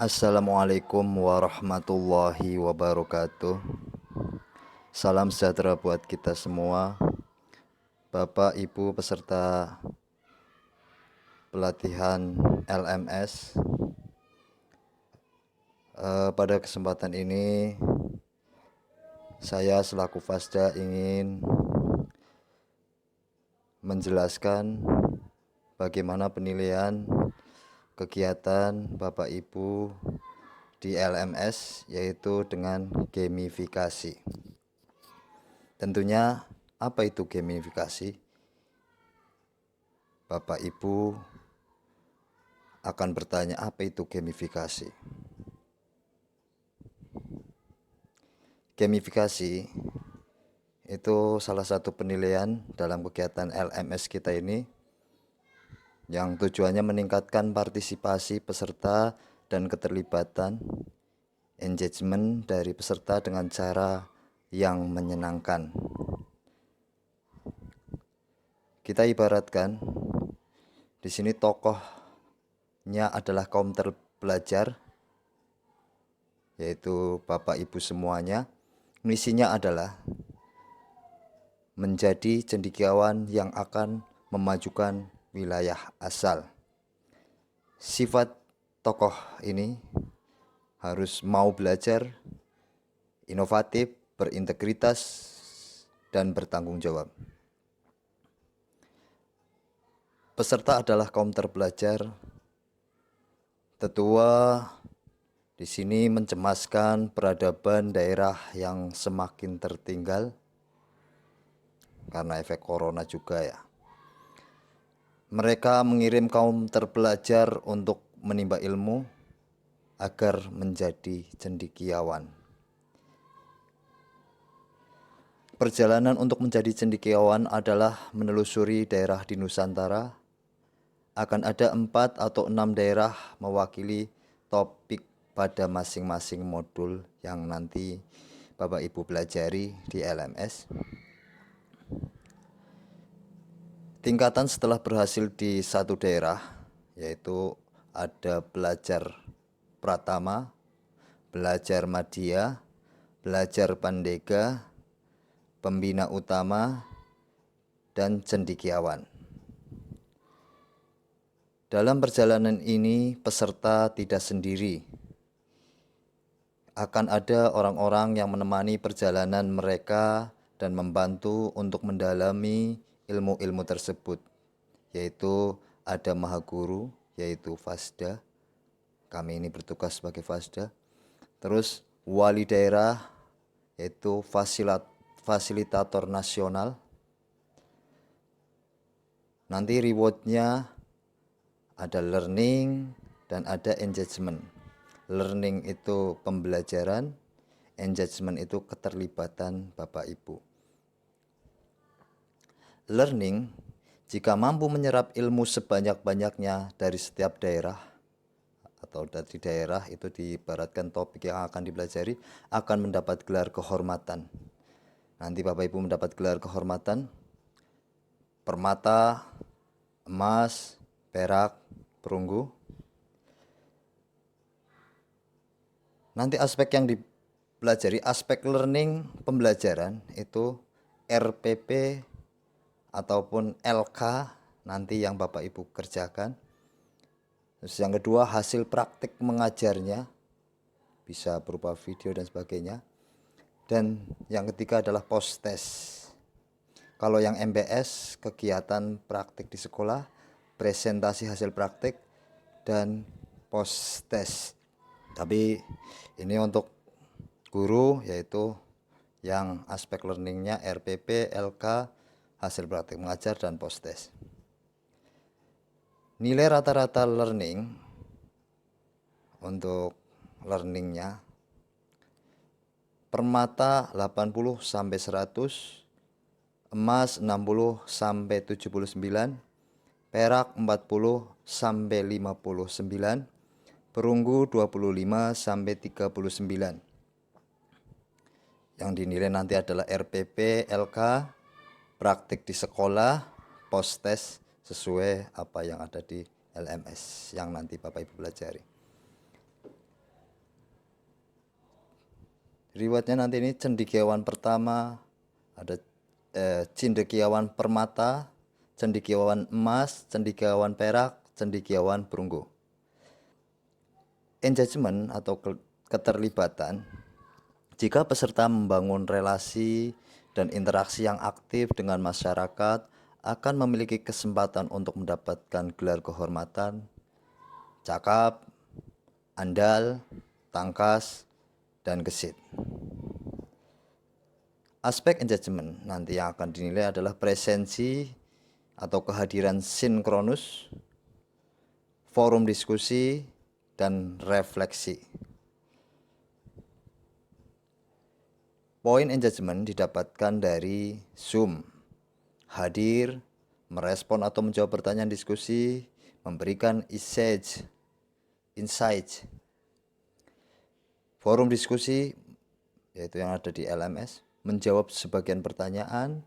Assalamualaikum warahmatullahi wabarakatuh. Salam sejahtera buat kita semua, Bapak Ibu peserta pelatihan LMS. Pada kesempatan ini saya selaku Fasda ingin menjelaskan bagaimana penilaian kegiatan Bapak Ibu di LMS, yaitu dengan gamifikasi. Tentunya apa itu gamifikasi? Bapak Ibu akan bertanya, apa itu gamifikasi? Gamifikasi itu salah satu penilaian dalam kegiatan LMS kita ini yang tujuannya meningkatkan partisipasi peserta dan keterlibatan engagement dari peserta dengan cara yang menyenangkan. Kita ibaratkan di sini tokohnya adalah kaum terpelajar, yaitu Bapak Ibu semuanya. Misinya adalah menjadi cendekiawan yang akan memajukan wilayah asal. Sifat tokoh ini harus mau belajar, inovatif, berintegritas, dan bertanggung jawab. Peserta adalah kaum terpelajar. Tetua di sini mencemaskan peradaban daerah yang semakin tertinggal karena efek corona juga ya. Mereka mengirim kaum terpelajar untuk menimba ilmu agar menjadi cendekiawan. Perjalanan untuk menjadi cendekiawan adalah menelusuri daerah di Nusantara. Akan ada 4 atau 6 daerah mewakili topik pada masing-masing modul yang nanti Bapak Ibu pelajari di LMS. Tingkatan setelah berhasil di satu daerah, yaitu ada belajar pratama, belajar madya, belajar pandega, pembina utama, dan cendekiawan. Dalam perjalanan ini peserta tidak sendiri. Akan ada orang-orang yang menemani perjalanan mereka dan membantu untuk mendalami ilmu-ilmu tersebut, yaitu ada Maha Guru, yaitu Fasda. Kami ini bertugas sebagai Fasda. Terus wali daerah, yaitu fasilitator nasional. Nanti rewardnya ada learning dan ada engagement. Learning itu pembelajaran, engagement itu keterlibatan Bapak Ibu. Learning, jika mampu menyerap ilmu sebanyak-banyaknya dari setiap daerah atau dari daerah, itu diibaratkan topik yang akan dipelajari, akan mendapat gelar kehormatan. Nanti Bapak Ibu mendapat gelar kehormatan, permata, emas, perak, perunggu. Nanti aspek yang dipelajari, aspek learning pembelajaran itu RPP ataupun LK nanti yang Bapak Ibu kerjakan. Terus yang kedua, hasil praktik mengajarnya bisa berupa video dan sebagainya. Dan yang ketiga adalah post test. Kalau yang MBS, kegiatan praktik di sekolah, presentasi hasil praktik, dan post test. Tapi ini untuk guru, yaitu yang aspek learningnya RPP, LK, hasil praktik mengajar, dan post test. Nilai rata-rata learning untuk learningnya, permata 80 sampai 100, emas 60 sampai 79, perak 40 sampai 59, perunggu 25 sampai 39. Yang dinilai nanti adalah RPP, LK, praktik di sekolah, post test sesuai apa yang ada di LMS yang nanti Bapak Ibu pelajari. Rewardnya nanti ini cendekiawan pertama, ada cendekiawan permata, cendekiawan emas, cendekiawan perak, cendekiawan perunggu. Engagement atau keterlibatan, jika peserta membangun relasi dan interaksi yang aktif dengan masyarakat, akan memiliki kesempatan untuk mendapatkan gelar kehormatan, cakap, andal, tangkas, dan gesit. Aspek engagement nanti yang akan dinilai adalah presensi atau kehadiran sinkronus, forum diskusi, dan refleksi. Poin engagement didapatkan dari Zoom, hadir, merespon atau menjawab pertanyaan diskusi, memberikan insight. Forum diskusi, yaitu yang ada di LMS, menjawab sebagian pertanyaan,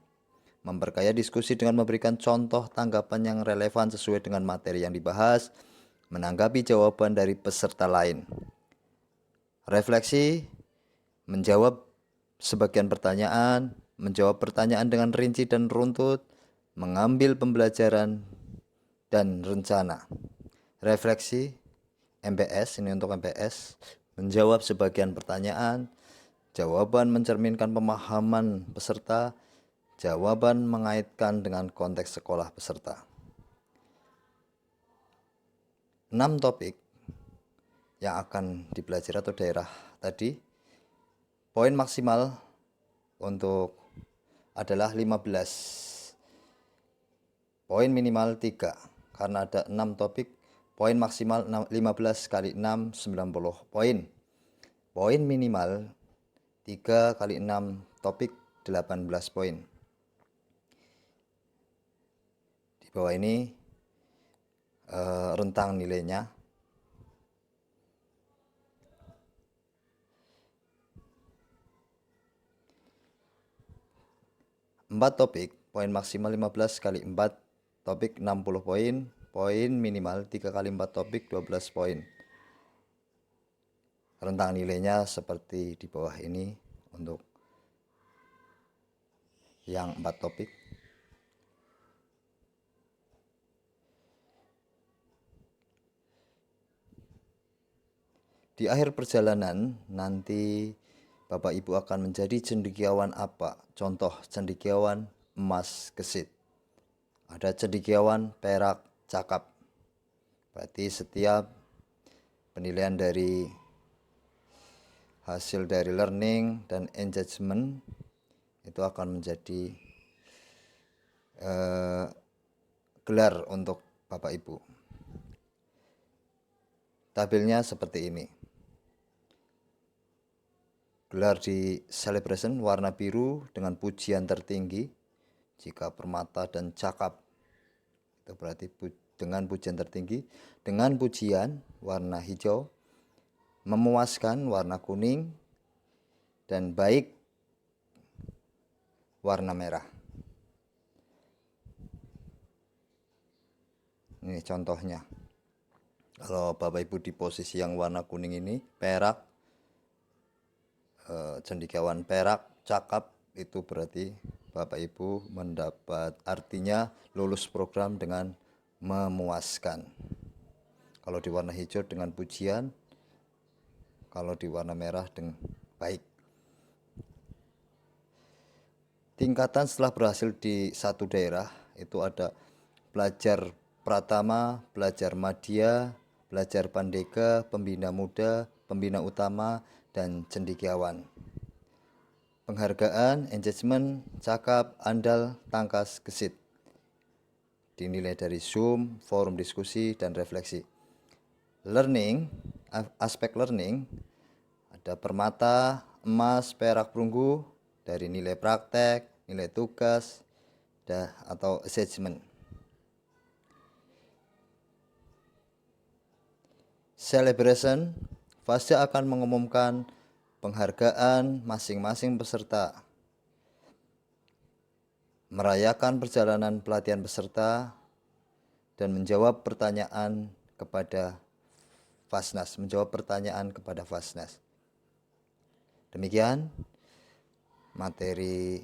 memperkaya diskusi dengan memberikan contoh tanggapan yang relevan sesuai dengan materi yang dibahas, menanggapi jawaban dari peserta lain. Refleksi, menjawab sebagian pertanyaan, menjawab pertanyaan dengan rinci dan runtut, mengambil pembelajaran dan rencana. Refleksi, MBS, ini untuk MBS, menjawab sebagian pertanyaan, jawaban mencerminkan pemahaman peserta, jawaban mengaitkan dengan konteks sekolah peserta. 6 topik yang akan dipelajari atau daerah tadi, poin maksimal untuk adalah 15, poin minimal 3, karena ada 6 topik, poin maksimal 15 kali 6, 90 poin. Poin minimal 3 kali 6 topik, 18 poin. Di bawah ini rentang nilainya. Empat topik, poin maksimal 15 kali 4 topik 60 poin, poin minimal 3 kali 4 topik 12 poin. Rentang nilainya seperti di bawah ini untuk yang 4 topik. Di akhir perjalanan nanti Bapak Ibu akan menjadi cendekiawan apa? Contoh cendekiawan emas gesit. Ada cendekiawan perak cakap. Berarti setiap penilaian dari hasil dari learning dan engagement itu akan menjadi gelar untuk Bapak Ibu. Tabelnya seperti ini. Gelar di celebration warna biru dengan pujian tertinggi. Jika permata dan cakap itu berarti dengan pujian tertinggi. Dengan pujian warna hijau, memuaskan warna kuning, dan baik warna merah. Ini contohnya. Kalau Bapak Ibu di posisi yang warna kuning ini, perak, cendekiawan perak cakap, itu berarti Bapak Ibu mendapat, artinya lulus program dengan memuaskan. Kalau di warna hijau dengan pujian, kalau di warna merah dengan baik. Tingkatan setelah berhasil di satu daerah itu ada pelajar pratama, pelajar madya, pelajar pandega, pembina muda, pembina utama, dan cendekiawan. Penghargaan, engagement, cakap, andal, tangkas, gesit. Dinilai dari Zoom, forum diskusi, dan refleksi. Learning, aspek learning, ada permata, emas, perak, perunggu, dari nilai praktek, nilai tugas, atau assessment. Celebration, fase akan mengumumkan penghargaan masing-masing peserta, merayakan perjalanan pelatihan peserta, dan menjawab pertanyaan kepada Fasnas, Demikian materi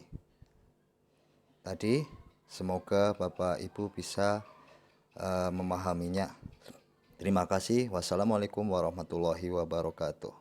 tadi, semoga Bapak Ibu bisa memahaminya. Terima kasih. Wassalamualaikum warahmatullahi wabarakatuh.